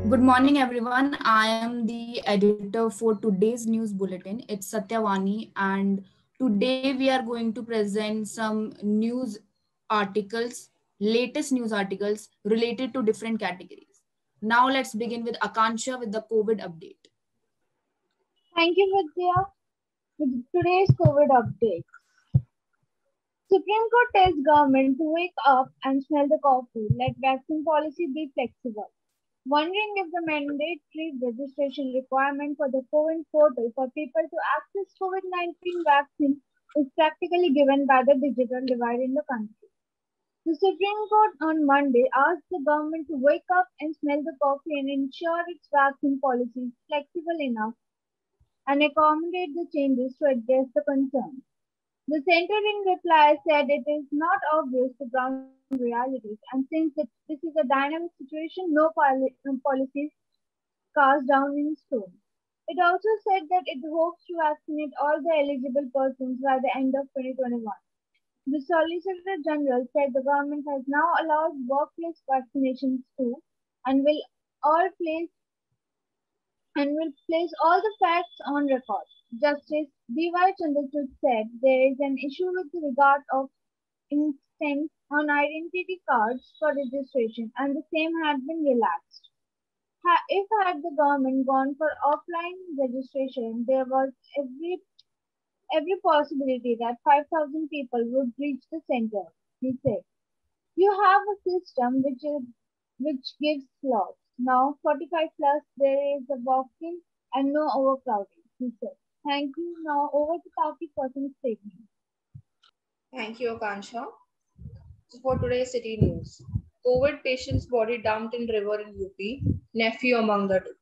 Good morning, everyone. I am the editor for today's news bulletin. It's Satyavani, and today we are going to present some news articles, latest news articles related to different categories. Now, let's begin with Akansha with the COVID update. Thank you, Vidya. With today's COVID update. Supreme Court tells government to wake up and smell the coffee. Let vaccine policy be flexible. Wondering if the mandatory registration requirement for the COVID portal for people to access COVID-19 vaccine is practically given by the digital divide in the country. The Supreme Court on Monday asked the government to wake up and smell the coffee and ensure its vaccine policy is flexible enough and accommodate the changes to address the concerns. The center in reply said it is not obvious to ground realities, and since this is a dynamic situation, no policies cast down in stone. It also said that it hopes to vaccinate all the eligible persons by the end of 2021. The Solicitor General said the government has now allowed workplace vaccinations too, and will place all the facts on record. Justice D.Y. Chandrachud said there is an issue with regard of instant on identity cards for registration and the same had been relaxed. If had the government gone for offline registration, there was every possibility that 5,000 people would reach the center, he said. You have a system which gives slots. Now 45 plus there is a walk-in and no overcrowding, he said. Thank you. Now over to Kaki for some statement. Thank you, Akansha. For today's city news, COVID patient's body dumped in river in UP, nephew among the two.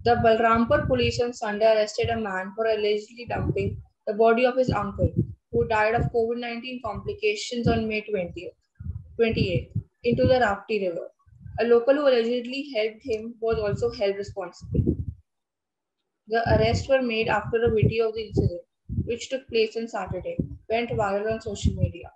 The Balrampur police on Sunday arrested a man for allegedly dumping the body of his uncle, who died of COVID-19 complications on May 28th, into the Rapti River. A local who allegedly helped him was also held responsible. The arrests were made after a video of the incident, which took place on Saturday, went viral on social media.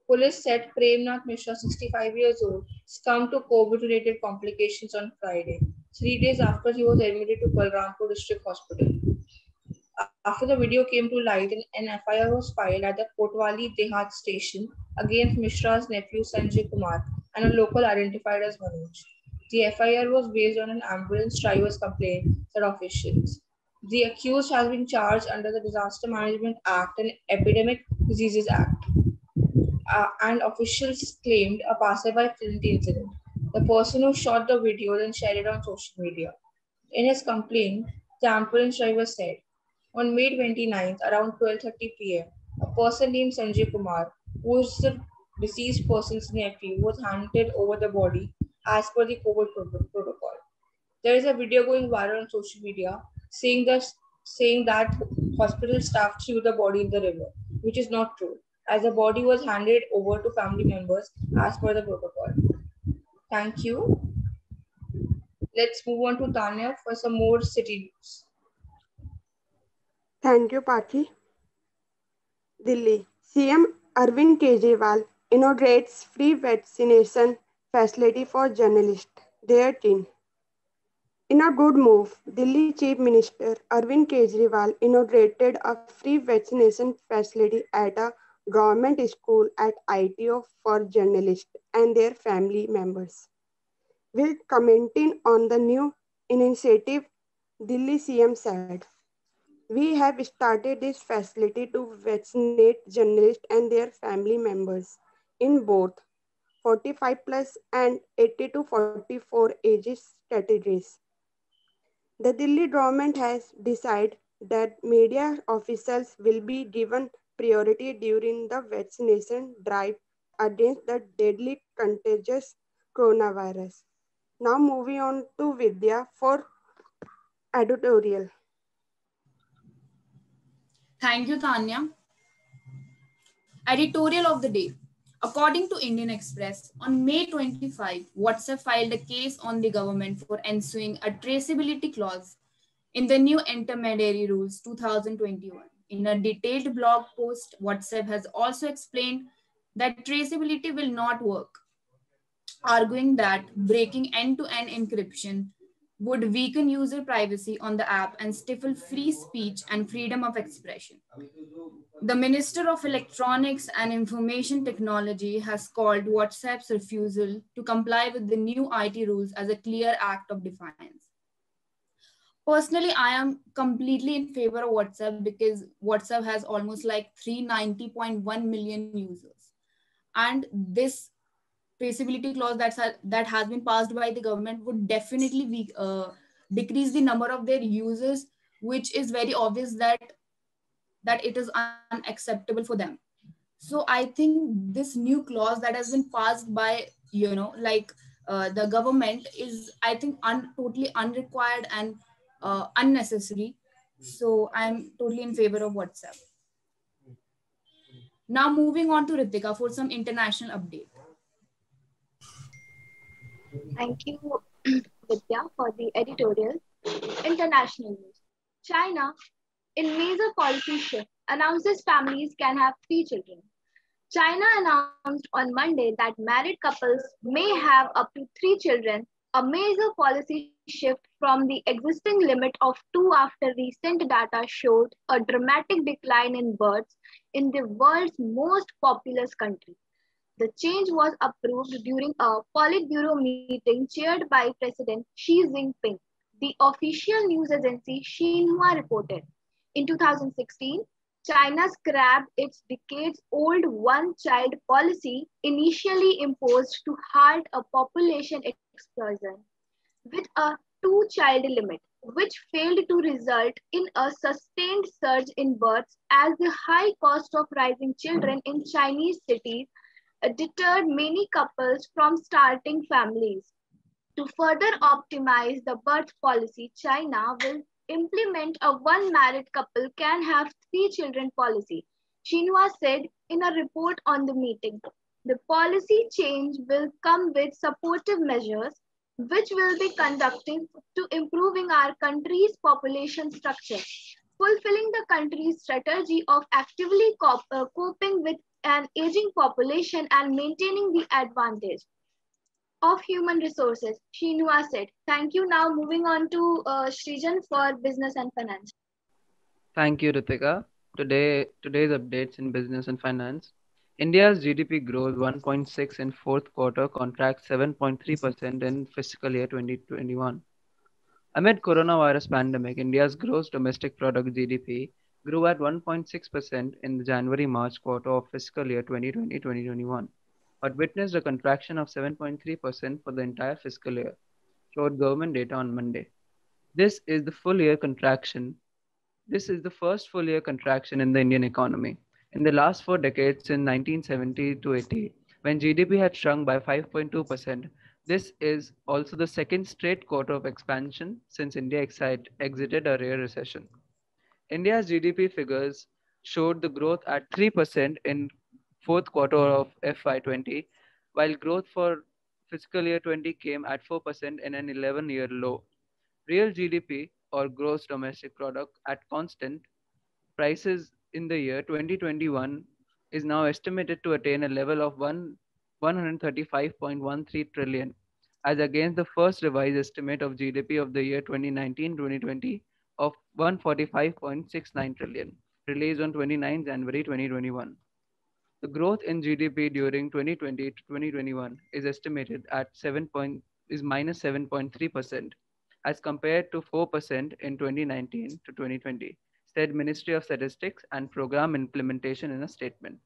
Police said Premnath Mishra, 65 years old, succumbed to COVID-related complications on Friday, 3 days after he was admitted to Balrampur District Hospital. After the video came to light, an FIR was filed at the Kotwali Dehat station against Mishra's nephew Sanjay Kumar and a local identified as Manoj. The FIR was based on an ambulance driver's complaint, said officials. The accused has been charged under the Disaster Management Act and Epidemic Diseases Act. And officials claimed a passerby filmed the incident. The person who shot the video then shared it on social media. In his complaint, the ambulance driver said, on May 29th, around 12:30 p.m., a person named Sanjay Kumar, who is the deceased person's nephew, was handed over the body as per the COVID protocol. There is a video going viral on social media saying that hospital staff threw the body in the river, which is not true, as the body was handed over to family members as per the protocol. Thank you. Let's move on to Tanya for some more city news. Thank you, Paki. Delhi. CM Arvind Kejriwal inaugurates free vaccination facility for journalists. Their team. In a good move, Delhi Chief Minister Arvind Kejriwal inaugurated a free vaccination facility at a government school at ITO for journalists and their family members. While commenting on the new initiative, Delhi CM said, "We have started this facility to vaccinate journalists and their family members in both 45 plus and 80 to 44 ages categories." The Delhi government has decided that media officials will be given priority during the vaccination drive against the deadly contagious coronavirus. Now moving on to Vidya for editorial. Thank you, Tanya. Editorial of the day. According to Indian Express, on May 25, WhatsApp filed a case on the government for ensuing a traceability clause in the new intermediary rules 2021. In a detailed blog post, WhatsApp has also explained that traceability will not work, arguing that breaking end-to-end encryption would weaken user privacy on the app and stifle free speech and freedom of expression. The Minister of Electronics and Information Technology has called WhatsApp's refusal to comply with the new IT rules as a clear act of defiance. Personally, I am completely in favor of WhatsApp because WhatsApp has almost like 390.1 million users. And this traceability clause that has been passed by the government would definitely decrease the number of their users, which is very obvious that it is unacceptable for them. So I think this new clause that has been passed by the government is, I think, totally unrequired and unnecessary. So I'm totally in favor of WhatsApp. Now moving on to Ritika for some international update. Thank you, Vidya, for the editorial. International news. China, in major policy shift, announces families can have 3 children. China announced on Monday that married couples may have up to 3 children, a major policy shift from the existing limit of 2 after recent data showed a dramatic decline in births in the world's most populous country. The change was approved during a Politburo meeting chaired by President Xi Jinping, the official news agency Xinhua reported. In 2016, China scrapped its decades-old one-child policy initially imposed to halt a population explosion with a two-child limit, which failed to result in a sustained surge in births as the high cost of raising children in Chinese cities deterred many couples from starting families. To further optimize the birth policy, China will implement a one married couple can have 3 children policy, Xinhua said in a report on the meeting. The policy change will come with supportive measures which will be conductive to improving our country's population structure, fulfilling the country's strategy of actively coping with an aging population and maintaining the advantage of human resources, Shinhua said. Thank you. Now moving on to Srijan for business and finance. Thank you, Ritika. Today's updates in business and finance. India's GDP grows 1.6 in fourth quarter, contracts 7.3% in fiscal year 2021. Amid coronavirus pandemic, India's gross domestic product GDP grew at 1.6% in the January-March quarter of fiscal year 2020-2021, but witnessed a contraction of 7.3% for the entire fiscal year, showed government data on Monday. This is the full year contraction This is the first full year contraction in the Indian economy. In the last 4 decades, since 1970 to 80, when GDP had shrunk by 5.2%, this is also the second straight quarter of expansion since India exited a rare recession. India's GDP figures showed the growth at 3% in fourth quarter of FY20, while growth for fiscal year 20 came at 4% in an 11-year low. Real GDP or gross domestic product at constant prices in the year 2021 is now estimated to attain a level of 135.13 trillion as against the first revised estimate of GDP of the year 2019-2020 of 145.69 trillion released on 29 January 2021. The growth in GDP during 2020 to 2021 is estimated at minus 7.3% as compared to 4% in 2019 to 2020, said Ministry of Statistics and Program Implementation in a statement.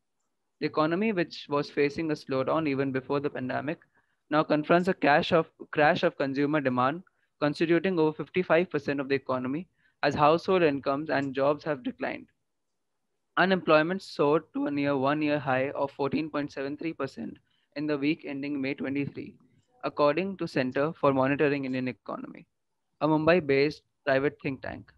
The economy, which was facing a slowdown even before the pandemic, now confronts a crash of consumer demand, constituting over 55% of the economy, as household incomes and jobs have declined. Unemployment soared to a near one-year high of 14.73% in the week ending May 23, according to Center for Monitoring Indian Economy, a Mumbai-based private think tank.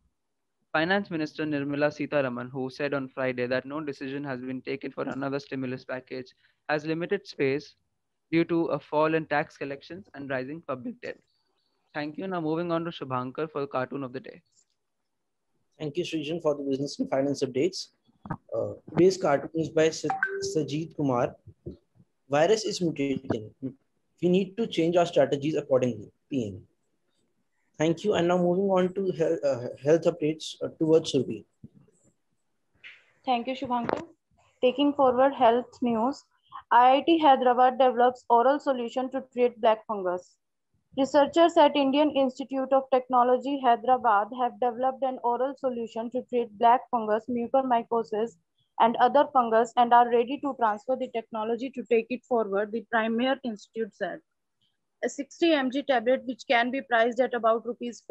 Finance Minister Nirmala Sitharaman, who said on Friday that no decision has been taken for another stimulus package, has limited space due to a fall in tax collections and rising public debt. Thank you. Now moving on to Shubhankar for the cartoon of the day. Thank you, Srijan, for the business and finance updates. Today's cartoon is by Sajid Kumar. Virus is mutating. We need to change our strategies accordingly. PM. Thank you. And now moving on to health updates towards Surbi. Thank you, Shubhanku. Taking forward health news, IIT Hyderabad develops oral solution to treat black fungus. Researchers at Indian Institute of Technology, Hyderabad have developed an oral solution to treat black fungus, mucormycosis, and other fungus and are ready to transfer the technology to take it forward, the Premier Institute said. A 60 mg tablet, which can be priced at about rupees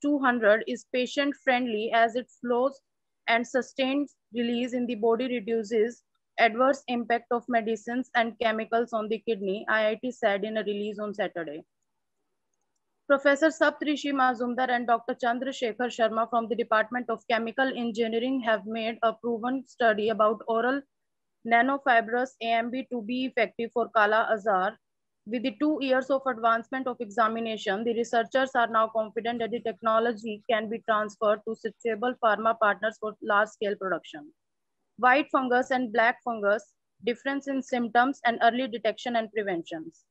200, is patient friendly as it flows and sustained release in the body reduces adverse impact of medicines and chemicals on the kidney, IIT said in a release on Saturday. Professor Saptrishi Mazumdar and Dr. Chandra Shekhar Sharma from the Department of Chemical Engineering have made a proven study about oral nanofibrous AMB to be effective for Kala Azar. With the 2 years of advancement of examination, the researchers are now confident that the technology can be transferred to suitable pharma partners for large-scale production. White fungus and black fungus, difference in symptoms and early detection and preventions.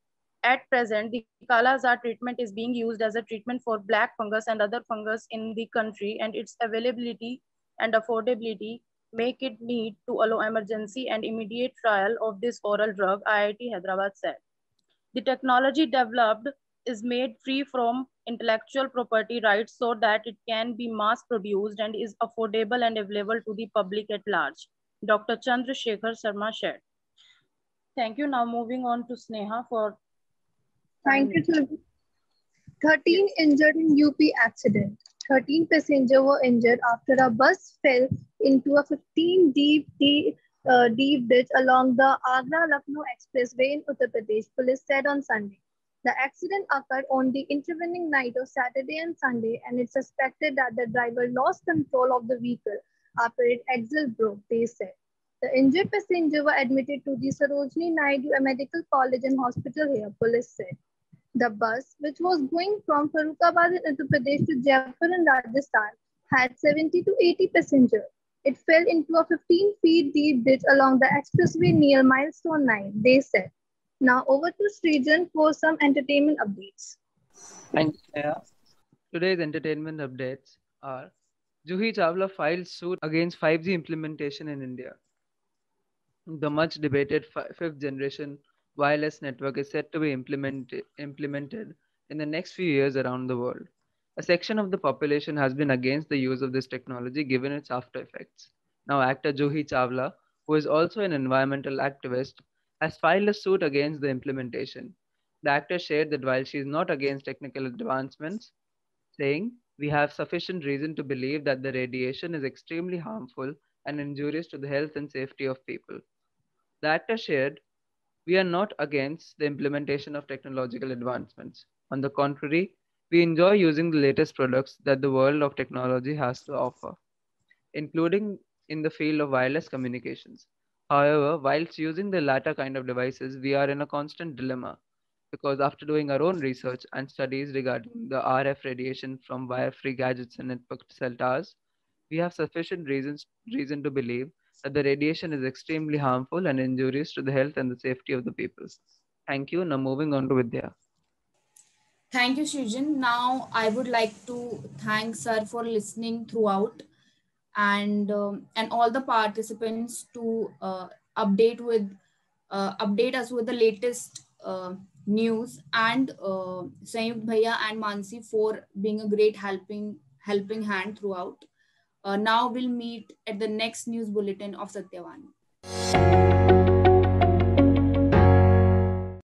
At present, the Kala Azar treatment is being used as a treatment for black fungus and other fungus in the country, and its availability and affordability make it need to allow emergency and immediate trial of this oral drug, IIT Hyderabad said. The technology developed is made free from intellectual property rights so that it can be mass produced and is affordable and available to the public at large, Dr. Chandra Shekhar Sharma shared. Thank you. Now moving on to Sneha for... Thank you, Chilvi. 13 injured in UP accident. 13 passengers were injured after a bus fell into a 15 deep ditch along the Agra-Lucknow Expressway in Uttar Pradesh, police said on Sunday. The accident occurred on the intervening night of Saturday and Sunday, and it's suspected that the driver lost control of the vehicle after its axle broke, they said. The injured passengers were admitted to the Sarojini Naidu Medical College and Hospital here, police said. The bus, which was going from Farrukhabad in Uttar Pradesh to Jaipur in Rajasthan, had 70 to 80 passengers. It fell into a 15 feet deep ditch along the expressway near Milestone 9, they said. Now over to Srijan for some entertainment updates. Thanks, Sneha. Today's entertainment updates are: Juhi Chawla filed suit against 5G implementation in India. The much debated fifth generation wireless network is set to be implemented in the next few years around the world. A section of the population has been against the use of this technology given its after effects. Now, actor Juhi Chawla, who is also an environmental activist, has filed a suit against the implementation. The actor shared that while she is not against technical advancements, saying, "We have sufficient reason to believe that the radiation is extremely harmful and injurious to the health and safety of people." The actor shared, "We are not against the implementation of technological advancements. On the contrary, we enjoy using the latest products that the world of technology has to offer, including in the field of wireless communications. However, whilst using the latter kind of devices, we are in a constant dilemma, because after doing our own research and studies regarding the RF radiation from wire-free gadgets and network cell towers, we have sufficient reason to believe that the radiation is extremely harmful and injurious to the health and the safety of the people." Thank you. Now moving on to Vidya. Thank you, Srijan. Now I would like to thank sir for listening throughout, and all the participants to update us with the latest news, and Sayukt Bhaiya and Mansi for being a great helping hand throughout. Now we'll meet at the next news bulletin of Satyavani.